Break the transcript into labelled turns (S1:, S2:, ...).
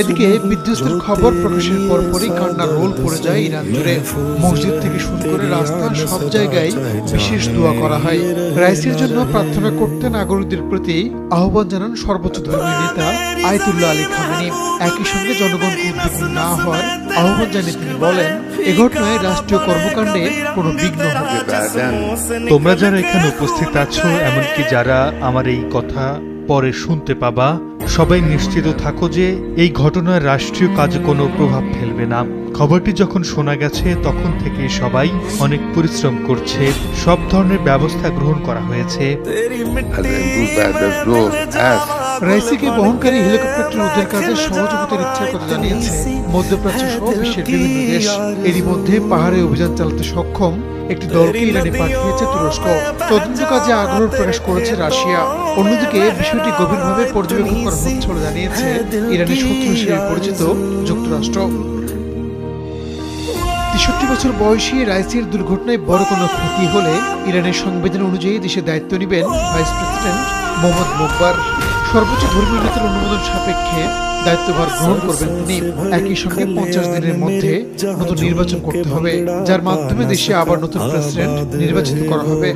S1: এদিকে বিধ্বস্তের খবর প্রকাশের পরপরই কান্নার রোল পড়ে যায় ইরান জুড়ে। মসজিদ থেকে শুরু করে রাস্তার সব জায়গায় বিশেষ দোয়া করা হয়। রাইসির জন্য প্রার্থনা করতে নাগরিকদের প্রতি আহ্বান জানান সর্বোচ্চ ধর্মীয় নেতা আয়াতুল্লাহ আলী খামেনি। একই সঙ্গে জনগণকে উদ্বিগ্ন না হওয়ার আহ্বান জানিয়ে তিনি বলেন, এ ঘটনায় রাষ্ট্রীয় কর্মকাণ্ডে কোনো বিঘ্ন হবে না।
S2: তোমরা যারা এখানে উপস্থিত আছো, এমনকি যারা আমার এই কথা পরে শুনতে পাবা, সবাই নিশ্চিত থাকো যে এই ঘটনার রাষ্ট্রীয় কাজে কোনো প্রভাব ফেলবে না। খবরটি যখন শোনা গেছে তখন থেকে সবাই অনেক পরিশ্রম করছে, সব ধরনের ব্যবস্থা গ্রহণ করা হয়েছে।
S1: রাইসিকে বহনকারী হেলিকপ্টারটি উদ্ধার কাজে সহযোগিতার ইচ্ছার কথা জানিয়েছে মধ্যপ্রাচ্য সহ বিশ্বের বিভিন্ন দেশ। এরই মধ্যে পাহাড়ে অভিযান চালাতে সক্ষম একটি দলকে ইরানে পাঠিয়েছে তুরস্ক। তদন্ত কাজে আগ্রহ প্রকাশ করেছে রাশিয়া। অন্যদিকে বিষয়টি গভীরভাবে পর্যবেক্ষণ করা হচ্ছে বলে জানিয়েছে ইরানের শত্রু হিসেবে পরিচিত যুক্তরাষ্ট্র। ৬৩ বছর বয়সী রাইসির দুর্ঘটনায় বড় কোনো ক্ষতি হলে ইরানের সংবিধান অনুযায়ী দেশে দায়িত্ব নেবেন ভাইস প্রেসিডেন্ট মোহাম্মদ মোকবার। সর্বোচ্চ ধর্মীয় নেতার অনুমোদন সাপেক্ষে দায়িত্বভার গ্রহণ করবেন তিনি। একই সঙ্গে ৫০ দিনের মধ্যে নতুন নির্বাচন করতে হবে, যার মাধ্যমে দেশে আবার নতুন প্রেসিডেন্ট নির্বাচিত করা হবে।